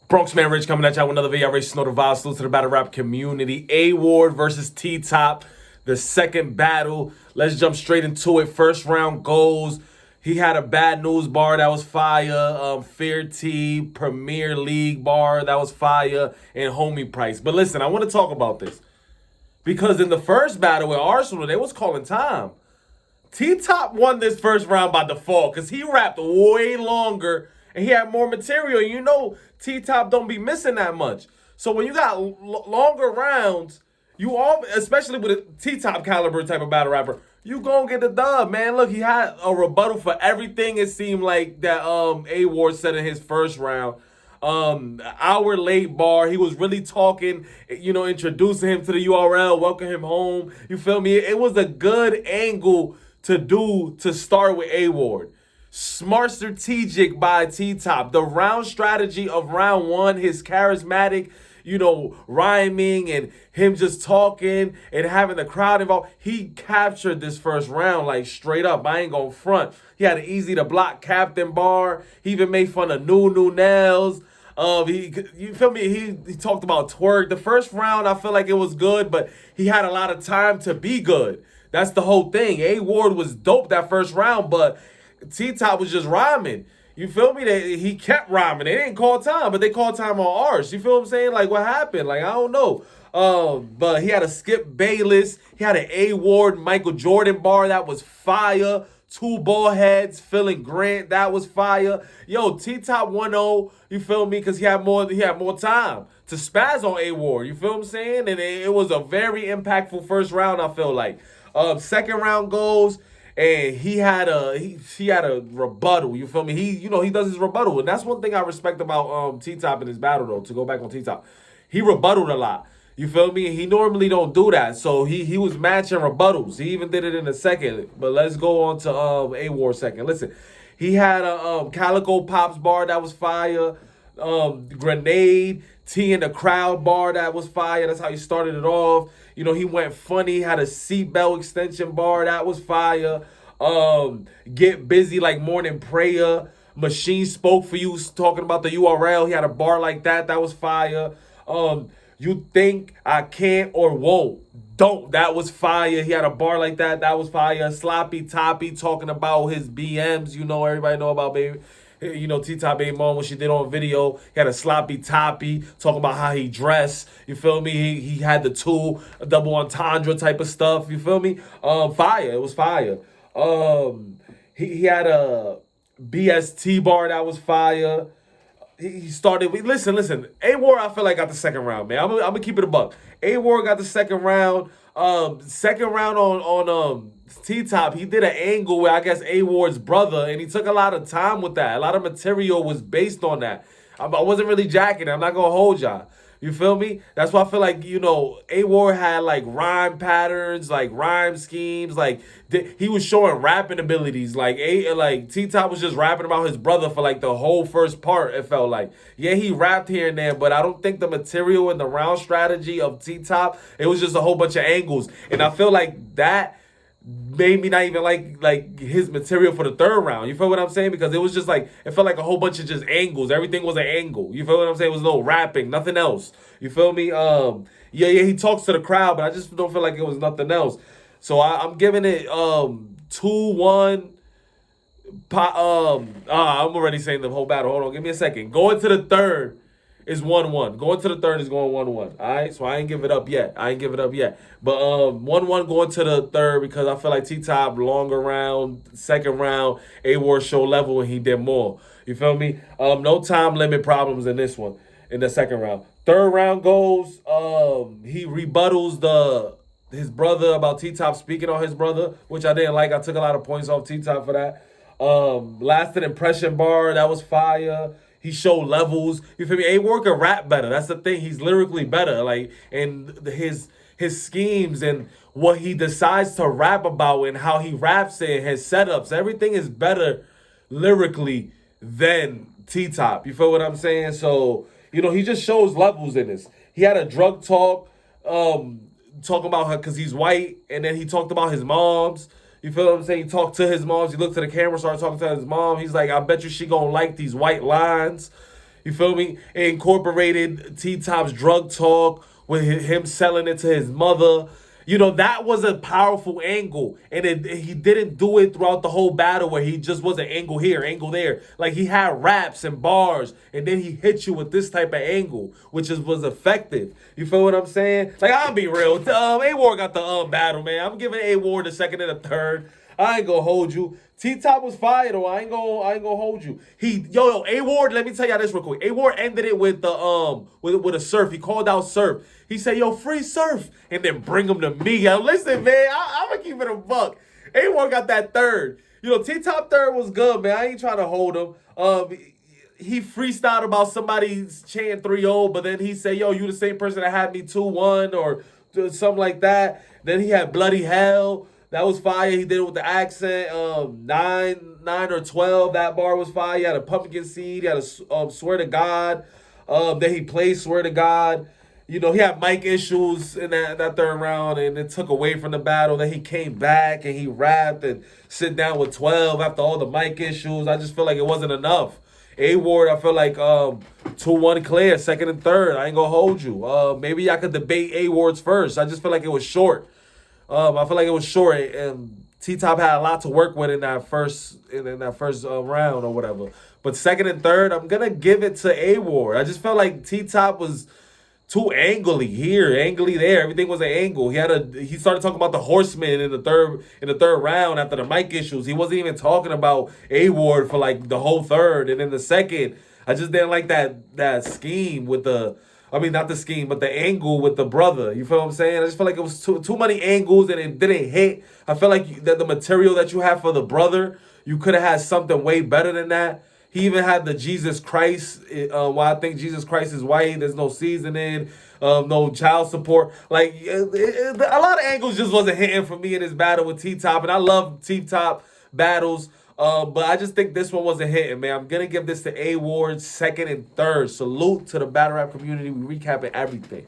BronxManRich coming at y'all with another video. Race Snowder Vibe. Salute to the battle rap community. A Ward versus T-Top. The second battle. Let's jump straight into it. First round goes. He had a bad news bar that was fire. Fair T, Premier League bar that was fire. And Homie Price. But listen, I want to talk about this. Because in the first battle with Arsenal, they was calling time. T-Top won this first round by default because he rapped way longer and he had more material. You know T-Top don't be missing that much. So when you got longer rounds, you all, especially with a T-Top caliber type of battle rapper, you gonna get the dub, man. Look, he had a rebuttal for everything it seemed like that A Ward said in his first round. Hour late bar, he was really talking, you know, introducing him to the URL, welcome him home. You feel me? It was a good angle to start with A Ward. Smart strategic by T-Top. The round strategy of round one, his charismatic, you know, rhyming and him just talking and having the crowd involved. He captured this first round like straight up. I ain't gonna front. He had an easy to block captain bar. He even made fun of new nails. You feel me? He talked about twerk. The first round, I feel like it was good, but he had a lot of time to be good. That's the whole thing. A Ward was dope that first round, but T-Top was just rhyming. You feel me? He kept rhyming. They didn't call time, but they called time on ours. You feel what I'm saying? Like, what happened? Like, I don't know. But he had a Skip Bayless. He had an A Ward Michael Jordan bar that was fire. Two ball heads, filling Grant, that was fire. Yo, T-Top 1-0, you feel me? Because he had more time to spaz on A Ward. You feel what I'm saying? And it was a very impactful first round, I feel like. Second round goes, and he had a rebuttal. You feel me? He does his rebuttal, and that's one thing I respect about T-Top in his battle though. To go back on T-Top, he rebutted a lot. You feel me? He normally don't do that, so he was matching rebuttals. He even did it in a second. But let's go on to A Ward second. Listen, he had a Calico Pops bar that was fire. Grenade T in the crowd bar that was fire. That's how he started it off. You know, he went funny, had a seatbelt extension bar that was fire. Get busy like morning prayer. Machine spoke for you, talking about the URL. He had a bar like that was fire. You think I can't or won't. Don't. That was fire. He had a bar like that was fire. Sloppy Toppy talking about his BMs. You know, everybody know about baby. You know, T-Top baby mom, when she did on video, he had a sloppy toppy, talking about how he dressed. You feel me? He had the tool, a double entendre type of stuff. You feel me? Fire. It was fire. He had a BST bar that was fire. He started. Listen. A Ward, I feel like got the second round, man. I'm gonna keep it a buck. A Ward got the second round. Second round on T-Top, he did an angle with, I guess, A Ward's brother, and he took a lot of time with that. A lot of material was based on that. I wasn't really jacking it. I'm not gonna hold y'all. You feel me? That's why I feel like, you know, A Ward had like rhyme patterns, like rhyme schemes, like he was showing rapping abilities. Like T-Top was just rapping about his brother for like the whole first part. It felt like, yeah, he rapped here and there, but I don't think the material and the round strategy of T-Top, it was just a whole bunch of angles, and I feel like that made me not even like his material for the third round. You feel what I'm saying? Because it was just like, it felt like a whole bunch of just angles. Everything was an angle. You feel what I'm saying? It was no rapping, nothing else. You feel me? Yeah, he talks to the crowd, but I just don't feel like it was nothing else. So I'm giving it 2-1. I'm already saying the whole battle. Hold on, give me a second. Going to the third is 1-1. Going to the third is going 1-1. All right, so I ain't give it up yet. But 1-1 going to the third because I feel like T-Top longer round, second round, A Ward show level, and he did more. You feel me? No time limit problems in this one, in the second round. Third round goes, he rebuttals his brother about T-Top speaking on his brother, which I didn't like. I took a lot of points off T-Top for that. Lasting impression bar, that was fire. He showed levels. You feel me? A Ward can rap better. That's the thing. He's lyrically better. Like, and his schemes and what he decides to rap about and how he raps it, his setups, everything is better lyrically than T-Top. You feel what I'm saying? So, you know, he just shows levels in this. He had a drug talk, talking about her because he's white, and then he talked about his moms. You feel what I'm saying? He talked to his moms. He looked to the camera, started talking to his mom. He's like, I bet you she gonna like these white lines. You feel me? It incorporated T-Top's drug talk with him selling it to his mother. You know, that was a powerful angle. And he didn't do it throughout the whole battle where he just was an angle here, angle there. Like, he had raps and bars, and then he hit you with this type of angle, which was effective. You feel what I'm saying? Like, I'll be real. A-Ward got the battle, man. I'm giving A-Ward the second and the third. I ain't gonna hold you. T-Top was fire though. I ain't gonna hold you. Yo, A-Ward, let me tell y'all this real quick. A-Ward ended it with the with a Surf. He called out Surf. He said, yo, free Surf. And then bring him to me. Yo, listen, man, I'm gonna keep it a buck. A-Ward got that third. You know, T-Top third was good, man. I ain't trying to hold him. He freestyled about somebody chanting 3-0, but then he said, yo, you the same person that had me 2-1 or something like that. Then he had Bloody Hell. That was fire. He did it with the accent. 9 or 12. That bar was fire. He had a pumpkin seed. He had a swear to God. Then he played swear to God. You know, he had mic issues in that third round, and it took away from the battle. Then he came back and he rapped and sit down with 12 after all the mic issues. I just feel like it wasn't enough. A-Ward, I feel like 2-1 clear, second and third. I ain't gonna hold you. Maybe I could debate A-Ward's first. I just feel like it was short. I feel like it was short, and T-Top had a lot to work with in that first round or whatever. But second and third, I'm gonna give it to A-Ward. I just felt like T-Top was too angly here, angly there. Everything was an angle. He started talking about the Horsemen in the third round after the mic issues. He wasn't even talking about A-Ward for like the whole third. And in the second, I just didn't like that scheme with not the scheme, but the angle with the brother. You feel what I'm saying? I just feel like it was too many angles and it didn't hit. I feel like that the material that you have for the brother, you could have had something way better than that. He even had the Jesus Christ. I think Jesus Christ is white. There's no seasoning, no child support. Like, a lot of angles just wasn't hitting for me in this battle with T-Top. And I love T-Top battles. But I just think this one wasn't hitting, man. I'm going to give this to A-Ward second and third. Salute to the battle rap community. We recapping everything.